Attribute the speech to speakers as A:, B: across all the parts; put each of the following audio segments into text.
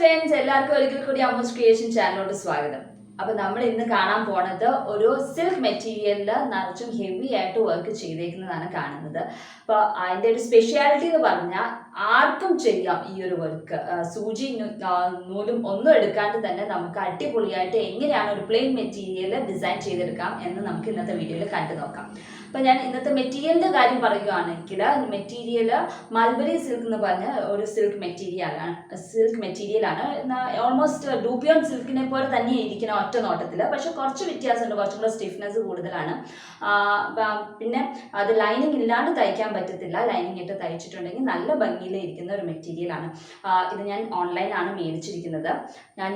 A: Friends, എല്ലാവർക്കും ഒരിക്കൽ കൂടി അമ്മൂസ് ക്രിയേഷൻ ചാനലിലോട്ട് സ്വാഗതം. അപ്പോൾ നമ്മൾ ഇന്ന് കാണാൻ പോണത് ഒരു സിൽക്ക് മെറ്റീരിയലിൽ നിറച്ചും ഹെവി ആയിട്ട് വർക്ക് ചെയ്തേക്കുന്നതാണ് കാണുന്നത്. അപ്പോൾ അതിൻ്റെ ഒരു സ്പെഷ്യാലിറ്റി എന്ന് പറഞ്ഞാൽ ആർക്കും ചെയ്യാം ഈ ഒരു വർക്ക്. സൂചി നൂലും ഒന്നും എടുക്കാണ്ട് തന്നെ നമുക്ക് അടിപൊളിയായിട്ട് എങ്ങനെയാണ് ഒരു പ്ലെയിൻ മെറ്റീരിയൽ ഡിസൈൻ ചെയ്തെടുക്കാം എന്ന് നമുക്ക് ഇന്നത്തെ വീഡിയോയിൽ കണ്ടു നോക്കാം. അപ്പോൾ ഞാൻ ഇന്നത്തെ മെറ്റീരിയലിൻ്റെ കാര്യം പറയുകയാണെങ്കിൽ, മെറ്റീരിയൽ മൾബറി സിൽക്ക് എന്ന് പറഞ്ഞ ഒരു സിൽക്ക് മെറ്റീരിയലാണ്. ഓൾമോസ്റ്റ് ഡൂപ്പിയോൺ സിൽക്കിനെ പോലെ തന്നെ ഇരിക്കുന്ന ഒറ്റ നോട്ടത്തിൽ, പക്ഷെ കുറച്ച് വ്യത്യാസമുണ്ട്, കുറച്ചും കൂടെ സ്റ്റിഫ്നെസ് കൂടുതലാണ്. പിന്നെ അത് ലൈനിങ് ഇല്ലാണ്ട് തയ്ക്കാൻ പറ്റത്തില്ല. ലൈനിങ് ഇട്ട് തയ്ച്ചിട്ടുണ്ടെങ്കിൽ നല്ല ഭംഗിയിൽ ഇരിക്കുന്ന ഒരു മെറ്റീരിയലാണ്. ഇത് ഞാൻ ഓൺലൈനാണ് മേടിച്ചിരിക്കുന്നത്.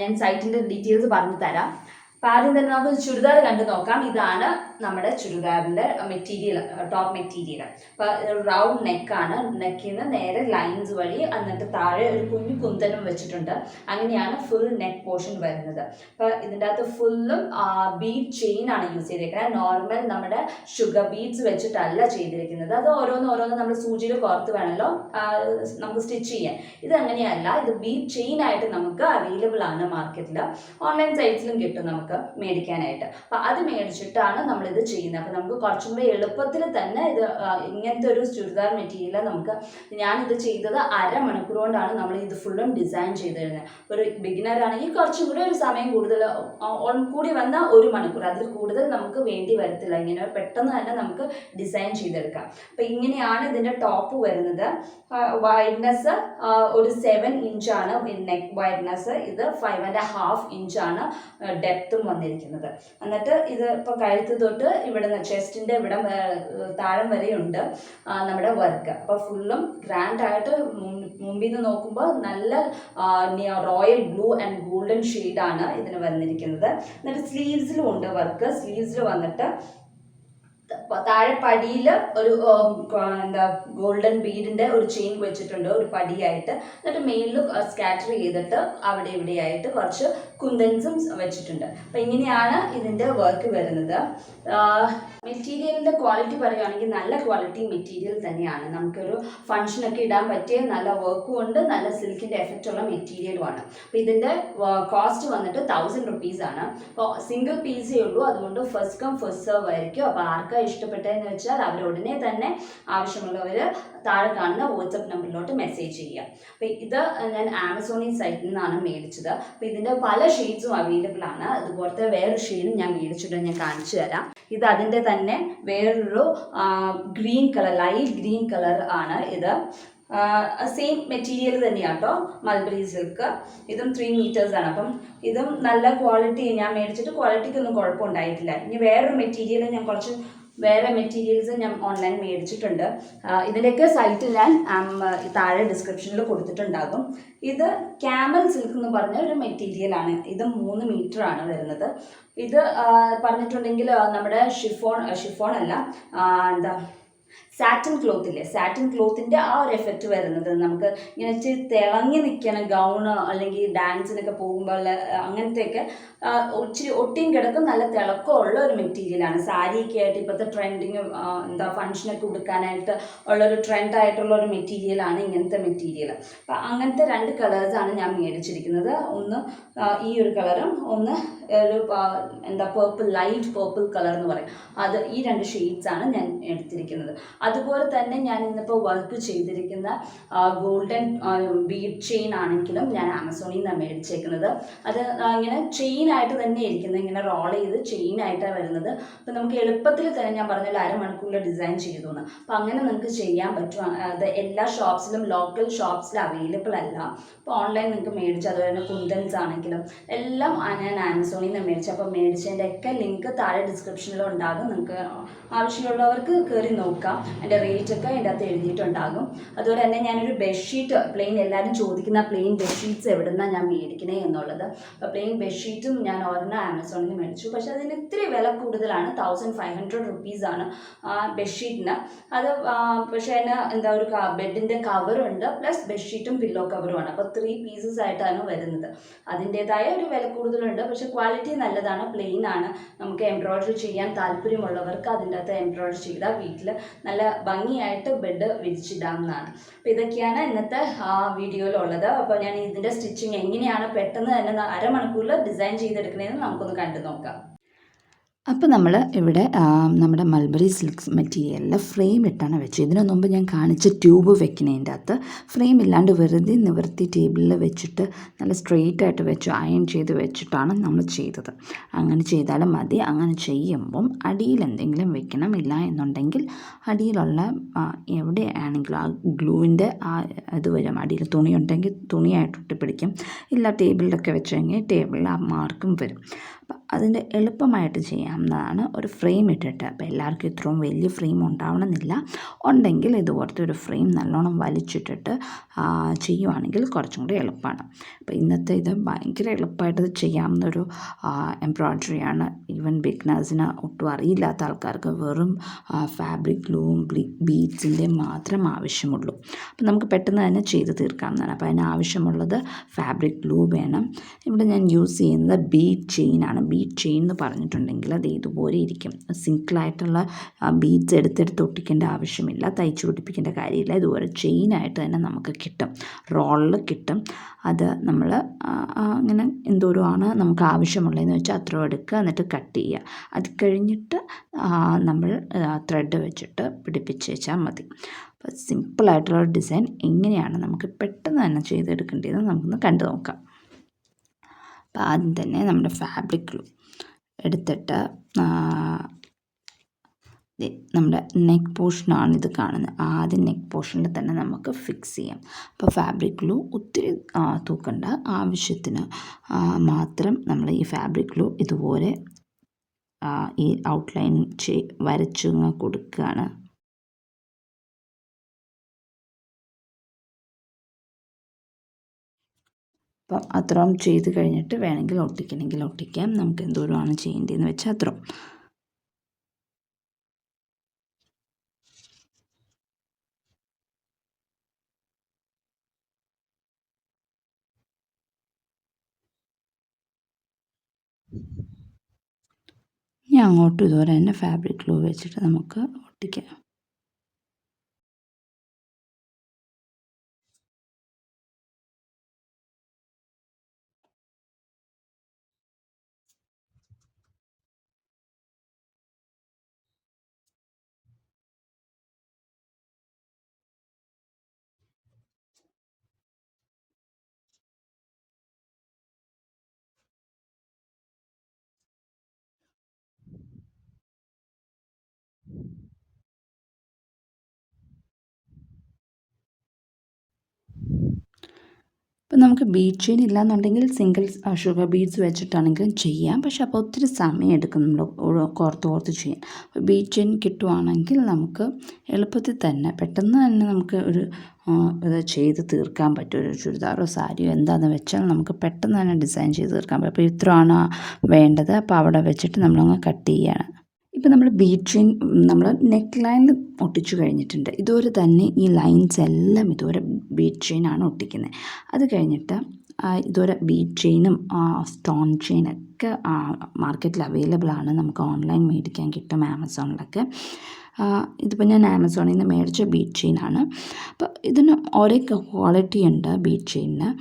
A: ഞാൻ സൈറ്റിൻ്റെ ഡീറ്റെയിൽസ് പറഞ്ഞു തരാം. അപ്പോൾ ആദ്യം തന്നെ നമുക്ക് ചുരിദാർ കണ്ടു നോക്കാം. ഇതാണ് നമ്മുടെ ചുരിദാറിൻ്റെ മെറ്റീരിയൽ, ടോപ്പ് മെറ്റീരിയൽ. അപ്പോൾ റൗണ്ട് നെക്കാണ്. നെക്കിൽ നിന്ന് നേരെ ലൈൻസ് വഴി എന്നിട്ട് താഴെ ഒരു കുഞ്ഞു കുന്തനും വെച്ചിട്ടുണ്ട്. അങ്ങനെയാണ് ഫുൾ നെക്ക് പോർഷൻ വരുന്നത്. അപ്പോൾ ഇതിൻ്റെ അകത്ത് ഫുള്ളും ബീഡ് ചെയിൻ ആണ് യൂസ് ചെയ്തിരിക്കുന്നത്. നോർമൽ നമ്മുടെ ഷുഗർ ബീഡ്സ് വെച്ചിട്ടല്ല ചെയ്തിരിക്കുന്നത്. അത് ഓരോന്ന് നമ്മൾ സൂചിയിൽ കോർത്ത് വേണമല്ലോ നമുക്ക് സ്റ്റിച്ച് ചെയ്യാൻ. ഇത് അങ്ങനെയല്ല, ഇത് ബീഡ് ചെയിൻ ആയിട്ട് നമുക്ക് അവൈലബിൾ ആണ് മാർക്കറ്റിൽ. ഓൺലൈൻ സൈറ്റ്സിലും കിട്ടും നമുക്ക് മേടിക്കാനായിട്ട്. അപ്പം അത് മേടിച്ചിട്ടാണ് നമ്മളിത് ചെയ്യുന്നത്. അപ്പം നമുക്ക് കുറച്ചും കൂടി എളുപ്പത്തിൽ തന്നെ ഇത് ഇങ്ങനത്തെ ഒരു ചുരിദാർ മെറ്റീരിയൽ ഞാനിത് ചെയ്തത് അരമണിക്കൂർ കൊണ്ടാണ് നമ്മൾ ഇത് ഫുള്ളും ഡിസൈൻ ചെയ്ത് തരുന്നത്. ഒരു ബിഗിനർ ആണെങ്കിൽ കുറച്ചും കൂടി ഒരു സമയം കൂടുതൽ കൂടി വന്നാൽ 1 മണിക്കൂർ, അതിൽ കൂടുതൽ നമുക്ക് വേണ്ടി വരത്തില്ല. ഇങ്ങനെ പെട്ടെന്ന് തന്നെ നമുക്ക് ഡിസൈൻ ചെയ്തെടുക്കാം. അപ്പം ഇങ്ങനെയാണ് ഇതിൻ്റെ ടോപ്പ് വരുന്നത്. വൈഡ്നെസ് ഒരു 7 ഇഞ്ചാണ് നെക്ക് വൈഡ്നെസ്. ഇത് 5.5 ഇഞ്ചാണ് ഡെപ്തും വന്നിരിക്കുന്നത്. എന്നിട്ട് ഇത് ഇപ്പോൾ കഴുത്ത് തൊട്ട് ഇവിടെ ചെസ്റ്റിൻ്റെ ഇവിടെ താഴം വരെയുണ്ട് നമ്മുടെ വർക്ക്. അപ്പോൾ ഫുള്ളും ഗ്രാൻഡായിട്ട് മുമ്പിൽ നിന്ന് നോക്കുമ്പോൾ നല്ല റോയൽ ബ്ലൂ ആൻഡ് ഗോൾഡൻ ഷെയ്ഡാണ് ഇതിന് വന്നിരിക്കുന്നത്. എന്നിട്ട് സ്ലീവ്സിലും ഉണ്ട് വർക്ക്. സ്ലീവ്സിൽ വന്നിട്ട് താഴെ പടിയിൽ ഒരു ഗോൾഡൻ ബീഡിൻ്റെ ഒരു ചെയിൻ വെച്ചിട്ടുണ്ട് ഒരു പടിയായിട്ട്. എന്നിട്ട് മേലിൽ സ്കാറ്റർ ചെയ്തിട്ട് അവിടെ ഇവിടെയായിട്ട് കുറച്ച് കുന്തൻസും വെച്ചിട്ടുണ്ട്. അപ്പം ഇങ്ങനെയാണ് ഇതിൻ്റെ വർക്ക് വരുന്നത്. മെറ്റീരിയലിൻ്റെ ക്വാളിറ്റി പറയുകയാണെങ്കിൽ നല്ല ക്വാളിറ്റി മെറ്റീരിയൽ തന്നെയാണ്. നമുക്കൊരു ഫംഗ്ഷനൊക്കെ ഇടാൻ പറ്റിയ നല്ല വർക്കും ഉണ്ട്, നല്ല സിൽക്കിൻ്റെ എഫക്റ്റുള്ള മെറ്റീരിയലുമാണ്. അപ്പോൾ ഇതിൻ്റെ കോസ്റ്റ് വന്നിട്ട് 1000 rupees ആണ്. അപ്പോൾ സിംഗിൾ പീസേ ഉള്ളൂ, അതുകൊണ്ട് ഫസ്റ്റ് കം ഫസ്റ്റ് സെർവ് ആയിരിക്കും. അപ്പോൾ ആർക്കാണ് ഇഷ്ടപ്പെട്ടതെന്ന് വെച്ചാൽ അവർ ഉടനെ തന്നെ ആവശ്യമുള്ളവർ താഴെ കാണുന്ന വാട്സപ്പ് നമ്പറിലോട്ട് മെസ്സേജ് ചെയ്യാം. അപ്പോൾ ഇത് ഞാൻ ആമസോണിൽ സൈറ്റിൽ നിന്നാണ് മേടിച്ചത്. അപ്പോൾ ഇതിൻ്റെ പല ഷെയ്ഡ്സും അവൈലബിൾ ആണ്. അതുപോലത്തെ വേറൊരു ഷെയ്ഡും ഞാൻ മേടിച്ചിട്ട് ഞാൻ കാണിച്ചു തരാം. ഇത് അതിൻ്റെ തന്നെ വേറൊരു green colour, light green colour ആണ് ഇത്. സെയിം മെറ്റീരിയൽ തന്നെയാണ് കേട്ടോ, മൾബറി സിൽക്ക്. ഇതും 3 meters ആണ്. അപ്പം ഇതും നല്ല ക്വാളിറ്റി, ഞാൻ മേടിച്ചിട്ട് ക്വാളിറ്റിക്കൊന്നും കുഴപ്പമുണ്ടായിട്ടില്ല. ഇനി വേറൊരു മെറ്റീരിയൽ വേറെ മെറ്റീരിയൽസ് ഞാൻ ഓൺലൈൻ മേടിച്ചിട്ടുണ്ട്. ഇതിൻ്റെയൊക്കെ സൈറ്റ് ഞാൻ താഴെ ഡിസ്ക്രിപ്ഷനിൽ കൊടുത്തിട്ടുണ്ടാകും. ഇത് ക്യാമൽ സിൽക്ക് എന്ന് പറഞ്ഞ ഒരു മെറ്റീരിയലാണ്. ഇത് 3 meter ആണ് വരുന്നത്. ഇത് പറഞ്ഞിട്ടുണ്ടെങ്കിൽ നമ്മുടെ ഷിഫോൺ അല്ല, സാറ്റിൻ ക്ലോത്തില്ലേ, സാറ്റിൻ ക്ലോത്തിൻ്റെ ആ ഒരു എഫക്റ്റ് വരുന്നത് നമുക്ക് ഇങ്ങനെ ഇച്ചിരി തിളങ്ങി നിൽക്കണം. ഗൗണ് അല്ലെങ്കിൽ ഡാൻസിനൊക്കെ പോകുമ്പോൾ അങ്ങനത്തെയൊക്കെ ഇച്ചിരി ഒട്ടിയും കിടക്കും, നല്ല തിളക്കമുള്ള ഒരു മെറ്റീരിയലാണ്. സാരിയൊക്കെ ആയിട്ട് ഇപ്പോഴത്തെ ട്രെൻഡിങ് ഫംഗ്ഷനൊക്കെ കൊടുക്കാനായിട്ട് ഉള്ളൊരു ട്രെൻഡായിട്ടുള്ള ഒരു മെറ്റീരിയലാണ് ഇങ്ങനത്തെ മെറ്റീരിയൽ. അപ്പം അങ്ങനത്തെ 2 കളേഴ്സാണ് ഞാൻ മേടിച്ചിരിക്കുന്നത്. ഒന്ന് ഈ ഒരു കളറും ഒന്ന് ഒരു പേർപ്പിൾ, ലൈറ്റ് പേർപ്പിൾ കളർ എന്ന് പറയും. ഈ 2 ഷെയ്ഡ്സാണ് ഞാൻ എടുത്തിരിക്കുന്നത്. അതുപോലെ തന്നെ ഞാൻ ഇന്നിപ്പോൾ വർക്ക് ചെയ്തിരിക്കുന്ന ഗോൾഡൻ ബീഡ് ചെയിൻ ആണെങ്കിലും ഞാൻ ആമസോണിൽ നിന്നാണ് മേടിച്ചേക്കുന്നത്. അത് ഇങ്ങനെ ചെയിനായിട്ട് തന്നെ ഇരിക്കുന്നത്, ഇങ്ങനെ റോൾ ചെയ്ത് ചെയിനായിട്ടാണ് വരുന്നത്. അപ്പോൾ നമുക്ക് എളുപ്പത്തിൽ തന്നെ, ഞാൻ പറഞ്ഞാൽ അരമണിക്കൂറിൽ ഡിസൈൻ ചെയ്തു എന്ന്. അപ്പോൾ അങ്ങനെ നിങ്ങൾക്ക് ചെയ്യാൻ പറ്റും. അത് എല്ലാ ഷോപ്സിലും, ലോക്കൽ ഷോപ്സിലും അവൈലബിൾ അല്ല. അപ്പോൾ ഓൺലൈൻ നിങ്ങൾക്ക് മേടിച്ചു. അതുപോലെ തന്നെ കുന്തൻസ് ആണെങ്കിലും എല്ലാം ഞാൻ ആമസോണിൽ നിന്ന് മേടിച്ചു. അപ്പോൾ മേടിച്ചതിൻ്റെയൊക്കെ ലിങ്ക് താഴെ ഡിസ്ക്രിപ്ഷനിലും ഉണ്ടാകും. നിങ്ങൾക്ക് ആവശ്യമുള്ളവർക്ക് കയറി നോക്കാം. എൻ്റെ റേറ്റൊക്കെ അതിൻ്റെ അകത്ത് എഴുതിയിട്ടുണ്ടാകും. അതുപോലെ തന്നെ ഞാനൊരു ബെഡ്ഷീറ്റ്, എല്ലാവരും ചോദിക്കുന്ന പ്ലെയിൻ ബെഡ്ഷീറ്റ്സ് എവിടെ നിന്നാണ് ഞാൻ മേടിക്കണേ എന്നുള്ളത്. അപ്പോൾ പ്ലെയിൻ ബെഡ്ഷീറ്റും ഞാൻ ഒരെണ്ണം ആമസോണിൽ നിന്ന് മേടിച്ചു. പക്ഷേ അതിന് ഇത്തിരി വില കൂടുതലാണ്. 1500 rupees ആണ് ബെഡ്ഷീറ്റിന്. അത് പക്ഷേ അതിന് ഒരു ബെഡിൻ്റെ കവറുണ്ട്, പ്ലസ് ബെഡ്ഷീറ്റും പില്ലോ കവറുമാണ്. അപ്പോൾ 3 pieces ആയിട്ടാണ് വരുന്നത്. അതിൻ്റേതായ ഒരു വില കൂടുതലുണ്ട്, പക്ഷേ ക്വാളിറ്റി നല്ലതാണ്, പ്ലെയിൻ ആണ്. നമുക്ക് എംബ്രോയിഡറി ചെയ്യാൻ താല്പര്യമുള്ളവർക്ക് അതിൻ്റെ അകത്ത് എംബ്രോയിഡറി ചെയ്താൽ വീട്ടിൽ നല്ല ഭംഗിയായിട്ട് ബെഡ് വിരിച്ചിടാം എന്നാണ്. അപ്പോൾ ഇതൊക്കെയാണ് ഇന്നത്തെ വീഡിയോയിലുള്ളത്. അപ്പോൾ ഞാൻ ഇതിൻ്റെ സ്റ്റിച്ചിങ് എങ്ങനെയാണ് പെട്ടെന്ന് തന്നെ അരമണിക്കൂറിൽ ഡിസൈൻ ചെയ്തെടുക്കുന്നതെന്ന് നമുക്കൊന്ന് കണ്ടു നോക്കാം. അപ്പോൾ നമ്മൾ ഇവിടെ നമ്മുടെ മൾബറി സിൽക്ക് മെറ്റീരിയലിൽ ഫ്രെയിം ഇട്ടാണ് വെച്ചത്. ഇതിനു മുമ്പ് ഞാൻ കാണിച്ച ട്യൂബ് വെക്കുന്നതിൻ്റെ അകത്ത് ഫ്രെയിം ഇല്ലാണ്ട് വെറുതെ നിവർത്തി ടേബിളിൽ വെച്ചിട്ട് നല്ല സ്ട്രെയിറ്റ് ആയിട്ട് വെച്ച് അയൺ ചെയ്ത് വെച്ചിട്ടാണ് നമ്മൾ ചെയ്തത്. അങ്ങനെ ചെയ്താലും മതി. അങ്ങനെ ചെയ്യുമ്പം അടിയിൽ എന്തെങ്കിലും വെക്കണം. ഇല്ല എന്നുണ്ടെങ്കിൽ അടിയിലുള്ള എവിടെയാണെങ്കിലും ആ ഗ്ലൂവിൻ്റെ ഇത് വരും. അടിയിൽ തുണി ഉണ്ടെങ്കിൽ തുണിയായിട്ട് ഒട്ടിപ്പിടിക്കും. ഇല്ല ടേബിളിലൊക്കെ വെച്ചെങ്കിൽ ടേബിളിൽ ആ മാർക്കും വരും. അപ്പം അതിൻ്റെ എളുപ്പമായിട്ട് ചെയ്യാവുന്നതാണ് ഒരു ഫ്രെയിം ഇട്ടിട്ട്. അപ്പോൾ എല്ലാവർക്കും ഇത്രയും വലിയ ഫ്രെയിം ഉണ്ടാവണമെന്നില്ല. ഉണ്ടെങ്കിൽ ഇതുപോലത്തെ ഒരു ഫ്രെയിം നല്ലോണം വലിച്ചിട്ടിട്ട് ചെയ്യുവാണെങ്കിൽ കുറച്ചും കൂടി എളുപ്പമാണ്. അപ്പോൾ ഇന്നത്തെ ഇത് ഭയങ്കര എളുപ്പമായിട്ട് ചെയ്യാവുന്നൊരു എംബ്രോയ്ഡറിയാണ്. ഈവൻ ബിഗ്നേഴ്സിന് ഒട്ടും അറിയില്ലാത്ത ആൾക്കാർക്ക് വെറും ഫാബ്രിക് ഗ്ലൂവും ബീഡ്സിൻ്റെയും മാത്രം ആവശ്യമുള്ളൂ. അപ്പോൾ നമുക്ക് പെട്ടെന്ന് തന്നെ ചെയ്ത് തീർക്കാവുന്നതാണ്. അപ്പോൾ അതിന് ആവശ്യമുള്ളത് ഫാബ്രിക് ഗ്ലൂ വേണം. ഇവിടെ ഞാൻ യൂസ് ചെയ്യുന്നത് ബീഡ് ചെയിനാണ്. ബീഡ് ചെയിൻ എന്ന് പറഞ്ഞിട്ടുണ്ടെങ്കിൽ അത് ഇതുപോലെ ഇരിക്കും. സിംഗിളായിട്ടുള്ള ബീഡ്സ് എടുത്തെടുത്ത് ഒട്ടിക്കേണ്ട ആവശ്യമില്ല. തയ്ച്ചു പിടിപ്പിക്കേണ്ട കാര്യമില്ല. ഇതുപോലെ ചെയിനായിട്ട് തന്നെ നമുക്ക് കിട്ടും. റോളിൽ കിട്ടും. അത് നമ്മൾ അങ്ങനെ എന്തോരമാണ് നമുക്ക് ആവശ്യമുള്ളതെന്ന് വെച്ചാൽ അത്രയും എടുക്കുക. എന്നിട്ട് കട്ട് ചെയ്യുക. അത് കഴിഞ്ഞിട്ട് നമ്മൾ ത്രെഡ് വെച്ചിട്ട് പിടിപ്പിച്ച് വെച്ചാൽ മതി. അപ്പോൾ സിമ്പിളായിട്ടുള്ള ഡിസൈൻ എങ്ങനെയാണ് നമുക്ക് പെട്ടെന്ന് തന്നെ ചെയ്തെടുക്കേണ്ടതെന്ന് നമുക്കൊന്ന് കണ്ടു നോക്കാം. അപ്പോൾ ആദ്യം തന്നെ നമ്മുടെ ഫാബ്രിക് ഗ്ലൂ എടുത്തിട്ട് നമ്മുടെ നെക്ക് പോർഷനാണ് ഇത് കാണുന്നത്. ആദ്യം നെക്ക് പോർഷനിൽ തന്നെ നമുക്ക് ഫിക്സ് ചെയ്യാം. അപ്പോൾ ഫാബ്രിക് ഗ്ലൂ ഒത്തിരി തൂക്കണ്ട. ആവശ്യത്തിന് മാത്രം നമ്മൾ ഈ ഫാബ്രിക് ഗ്ലൂ ഇതുപോലെ ഈ ഔട്ട്ലൈൻ വരച്ചു കൊടുക്കുകയാണ്. അപ്പം അത്രയും ചെയ്ത് കഴിഞ്ഞിട്ട് വേണമെങ്കിൽ ഒട്ടിക്കണമെങ്കിൽ ഒട്ടിക്കാം. നമുക്ക് എന്തോരമാണ് ചെയ്യേണ്ടതെന്ന് വെച്ചാൽ അത്രയും. ഇനി അങ്ങോട്ടും ഇതുപോലെ തന്നെ ഫാബ്രിക് ഗ്ലൂ വെച്ചിട്ട് നമുക്ക് ഒട്ടിക്കാം. ഇപ്പം നമുക്ക് ബീഡ് ചെയിൻ ഇല്ലയെന്നുണ്ടെങ്കിൽ സിംഗിൾ ഷുഗർ ബീഡ്സ് വെച്ചിട്ടാണെങ്കിലും ചെയ്യാം. പക്ഷെ അപ്പോൾ ഒത്തിരി സമയം എടുക്കും നമ്മൾ കോർത്ത് ചെയ്യാൻ. ബീഡ് ചെയിൻ കിട്ടുവാണെങ്കിൽ നമുക്ക് എളുപ്പത്തിൽ തന്നെ പെട്ടെന്ന് തന്നെ നമുക്ക് ഒരു ഇത് ചെയ്ത് തീർക്കാൻ പറ്റും. ഒരു ചുരിദാറോ സാരിയോ എന്താണെന്ന് വെച്ചാൽ നമുക്ക് പെട്ടെന്ന് തന്നെ ഡിസൈൻ ചെയ്ത് തീർക്കാൻ പറ്റും. അപ്പോൾ ഇത്രയാണ് വേണ്ടത്. അപ്പോൾ അവിടെ വെച്ചിട്ട് നമ്മളങ്ങ് കട്ട് ചെയ്യുകയാണ്. ഇപ്പോൾ നമ്മൾ ബീഡ് ചെയിൻ നമ്മൾ നെക്ക് ലൈനിൽ ഒട്ടിച്ചു കഴിഞ്ഞിട്ടുണ്ട്. ഇതുപോലെ തന്നെ ഈ ലൈൻസ് എല്ലാം ഇതുപോലെ ബീഡ് ചെയിനാണ് ഒട്ടിക്കുന്നത്. അത് കഴിഞ്ഞിട്ട് ഇതുപോലെ ബീഡ് ചെയിനും സ്റ്റോൺ ചെയിനൊക്കെ മാർക്കറ്റിൽ അവൈലബിൾ ആണ്. നമുക്ക് ഓൺലൈൻ മേടിക്കാൻ കിട്ടും, ആമസോണിലൊക്കെ. ഇതിപ്പോൾ ഞാൻ ആമസോണിൽ നിന്ന് മേടിച്ച ബീഡ് ചെയിനാണ്. അപ്പോൾ ഇതിന് ഓരോ ക്വാളിറ്റി ഉണ്ട്. ബീഡ് ചെയിനിന്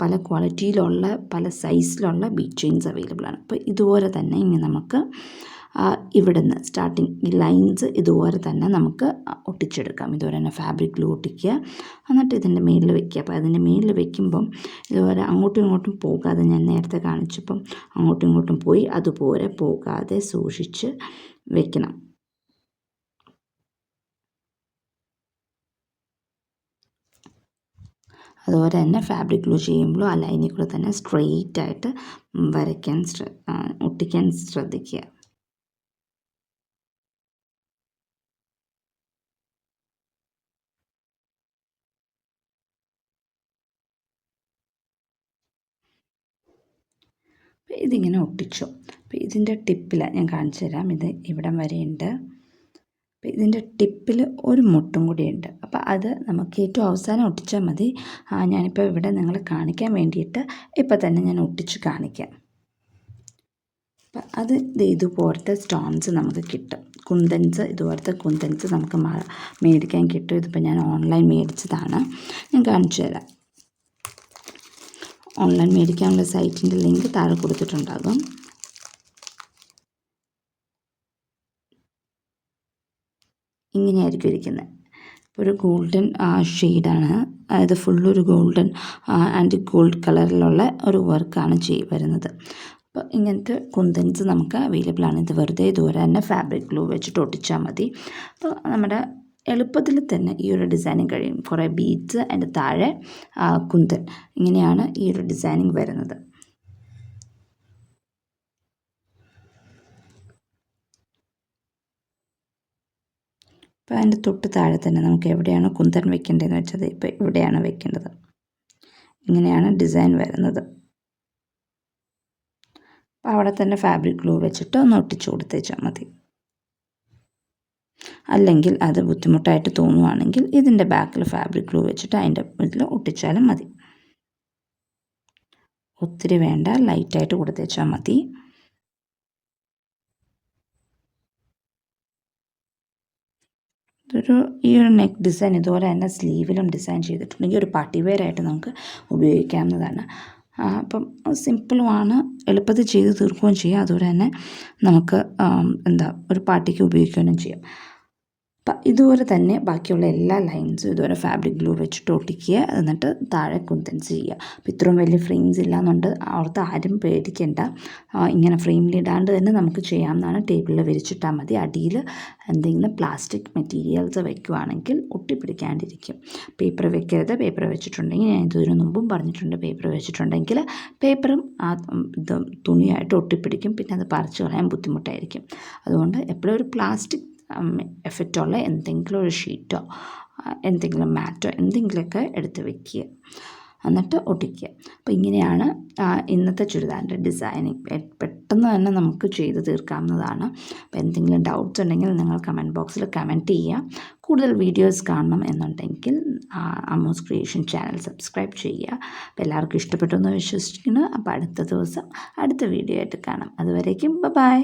A: പല ക്വാളിറ്റിയിലുള്ള പല സൈസിലുള്ള ബീഡ് ചെയിൻസ് അവൈലബിൾ ആണ്. അപ്പോൾ ഇതുപോലെ തന്നെ ഇനി നമുക്ക് ഇവിടുന്ന് സ്റ്റാർട്ടിങ് ഈ ലൈൻസ് ഇതുപോലെ തന്നെ നമുക്ക് ഒട്ടിച്ചെടുക്കാം. ഇതുപോലെ തന്നെ ഫാബ്രിക് ഗ്ലൂ ഒട്ടിക്കുക. എന്നിട്ട് ഇതിൻ്റെ മേളിൽ വെക്കുക. അപ്പോൾ അതിൻ്റെ മേളിൽ വെക്കുമ്പം ഇതുപോലെ അങ്ങോട്ടും ഇങ്ങോട്ടും പോകാതെ, ഞാൻ നേരത്തെ കാണിച്ചപ്പം അങ്ങോട്ടും ഇങ്ങോട്ടും പോയി അതുപോലെ പോകാതെ സൂക്ഷിച്ച് വെക്കണം. അതുപോലെ തന്നെ ഫാബ്രിക് ഗ്ലൂ ചെയ്യുമ്പോഴും ആ ലൈനിൽ കൂടെ തന്നെ സ്ട്രെയിറ്റ് ആയിട്ട് ഒട്ടിക്കാൻ ശ്രദ്ധിക്കുക. അപ്പോൾ ഇതിങ്ങനെ ഒട്ടിച്ചു. അപ്പോൾ ഇതിൻ്റെ ടിപ്പിൽ ഞാൻ കാണിച്ചു തരാം. ഇത് ഇവിടം വരെയുണ്ട്. അപ്പോൾ ഇതിൻ്റെ ടിപ്പിൽ ഒരു മുട്ടും കൂടിയുണ്ട്. അപ്പോൾ അത് നമുക്ക് ഏറ്റവും അവസാനം ഒട്ടിച്ചാൽ മതി. ഞാനിപ്പോൾ ഇവിടെ നിങ്ങളെ കാണിക്കാൻ വേണ്ടിയിട്ട് ഇപ്പം തന്നെ ഞാൻ ഒട്ടിച്ച് കാണിക്കാം.
B: അപ്പം അത് ഇതുപോലത്തെ സ്റ്റോൺസ് നമുക്ക് കിട്ടും. കുന്തൻസ്, ഇതുപോലത്തെ കുന്തൻസ് നമുക്ക് മേടിക്കാൻ കിട്ടും. ഇതിപ്പോൾ ഞാൻ ഓൺലൈൻ മേടിച്ചതാണ്. ഞാൻ കാണിച്ചു തരാം. ഓൺലൈൻ മേടിക്കാനുള്ള സൈറ്റിൻ്റെ ലിങ്ക് താഴെ കൊടുത്തിട്ടുണ്ടാകും. ഇങ്ങനെയായിരിക്കും ഇരിക്കുന്നത്. ഒരു ഗോൾഡൻ ഷെയ്ഡാണ്. അതായത് ഫുള്ളൊരു ഗോൾഡൻ ആൻഡ് ഗോൾഡ് കളറിലുള്ള ഒരു വർക്കാണ് വരുന്നത്. അപ്പോൾ ഇങ്ങനത്തെ കുന്തൻസ് നമുക്ക് അവൈലബിൾ ആണ്. ഇത് വെറുതെ ഇതുവരെ തന്നെ ഫാബ്രിക് ഗ്ലൂ വെച്ചിട്ട് ഒട്ടിച്ചാൽ മതി. അപ്പോൾ നമ്മുടെ എളുപ്പത്തിൽ തന്നെ ഈ ഒരു ഡിസൈനിങ് കഴിയും. കുറേ ബീഡ്സ്, അതിൻ്റെ താഴെ കുന്തൻ, ഇങ്ങനെയാണ് ഈ ഒരു ഡിസൈനിങ് വരുന്നത്. അപ്പോൾ അതിൻ്റെ തൊട്ട് താഴെ തന്നെ നമുക്ക് എവിടെയാണോ കുന്തൻ വെക്കേണ്ടതെന്ന് വെച്ചത് ഇപ്പോൾ ഇവിടെയാണ് വെക്കേണ്ടത്. ഇങ്ങനെയാണ് ഡിസൈൻ വരുന്നത്. അപ്പോൾ അവിടെ തന്നെ ഫാബ്രിക് ഗ്ലൂ വെച്ചിട്ട് ഒന്ന് ഒട്ടിച്ചു കൊടുത്തേച്ചാൽ മതി. അല്ലെങ്കിൽ അത് ബുദ്ധിമുട്ടായിട്ട് തോന്നുവാണെങ്കിൽ ഇതിൻ്റെ ബാക്കിൽ ഫാബ്രിക് ഗ്ലൂ വെച്ചിട്ട് അതിൻ്റെ ഇതിൽ ഒട്ടിച്ചാലും മതി. ഒത്തിരി വേണ്ട, ലൈറ്റായിട്ട് കൊടുത്തേച്ചാൽ മതി. ഈ ഒരു നെക്ക് ഡിസൈൻ ഇതുപോലെ തന്നെ സ്ലീവിലും ഡിസൈൻ ചെയ്തിട്ടുണ്ടെങ്കിൽ ഒരു പാർട്ടി വെയർ ആയിട്ട് നമുക്ക് ഉപയോഗിക്കാവുന്നതാണ്. അപ്പം സിമ്പിളുമാണ്, എളുപ്പത്തിൽ ചെയ്ത് തീർക്കുകയും ചെയ്യാം. അതുപോലെ തന്നെ നമുക്ക് ഒരു പാർട്ടിക്ക് ഉപയോഗിക്കുകയും ചെയ്യാം. അപ്പം ഇതുപോലെ തന്നെ ബാക്കിയുള്ള എല്ലാ ലൈൻസും ഇതുപോലെ ഫാബ്രിക് ഗ്ലൂ വെച്ചിട്ട് ഒട്ടിക്കുക. എന്നിട്ട് താഴെ കുന്തൻസ് ചെയ്യുക. അപ്പോൾ ഇത്രയും വലിയ ഫ്രെയിംസ് ഇല്ലാന്നുണ്ട് ഓർത്ത് ആരും പേടിക്കേണ്ട. ഇങ്ങനെ ഫ്രെയിമിലിടാണ്ട് തന്നെ നമുക്ക് ചെയ്യാവുന്നതാണ്. ടേബിളിൽ വിരിച്ചിട്ടാൽ മതി. അടിയിൽ എന്തെങ്കിലും പ്ലാസ്റ്റിക് മെറ്റീരിയൽസ് വയ്ക്കുകയാണെങ്കിൽ ഒട്ടിപ്പിടിക്കാണ്ടിരിക്കും. പേപ്പർ വെക്കരുത്. പേപ്പർ വെച്ചിട്ടുണ്ടെങ്കിൽ, ഞാൻ ഇതിനു മുമ്പും പറഞ്ഞിട്ടുണ്ട്, പേപ്പർ വെച്ചിട്ടുണ്ടെങ്കിൽ പേപ്പറും തുണിയായിട്ട് ഒട്ടിപ്പിടിക്കും. പിന്നെ അത് പറിച്ച് കളയാൻ ബുദ്ധിമുട്ടായിരിക്കും. അതുകൊണ്ട് എപ്പോഴും ഒരു പ്ലാസ്റ്റിക് എഫക്റ്റുള്ള എന്തെങ്കിലും ഒരു ഷീറ്റോ എന്തെങ്കിലും മാറ്റോ എന്തെങ്കിലുമൊക്കെ എടുത്ത് വയ്ക്കുക, എന്നിട്ട് ഒട്ടിക്കുക. അപ്പോൾ ഇങ്ങനെയാണ് ഇന്നത്തെ ചുരിദാറിൻ്റെ ഡിസൈനിങ്. പെട്ടെന്ന് തന്നെ നമുക്ക് ചെയ്ത് തീർക്കാവുന്നതാണ്. അപ്പോൾ എന്തെങ്കിലും ഡൗട്ട്സ് ഉണ്ടെങ്കിൽ നിങ്ങൾ കമൻറ്റ് ബോക്സിൽ കമൻറ്റ് ചെയ്യുക. കൂടുതൽ വീഡിയോസ് കാണണം എന്നുണ്ടെങ്കിൽ അമ്മൂസ് ക്രിയേഷൻ ചാനൽ സബ്സ്ക്രൈബ് ചെയ്യുക. അപ്പോൾ എല്ലാവർക്കും ഇഷ്ടപ്പെട്ടു എന്ന് വിശ്വസിക്കുന്നു. അപ്പോൾ അടുത്ത ദിവസം അടുത്ത വീഡിയോ ആയിട്ട് കാണാം. അതുവരേക്കും ബൈ.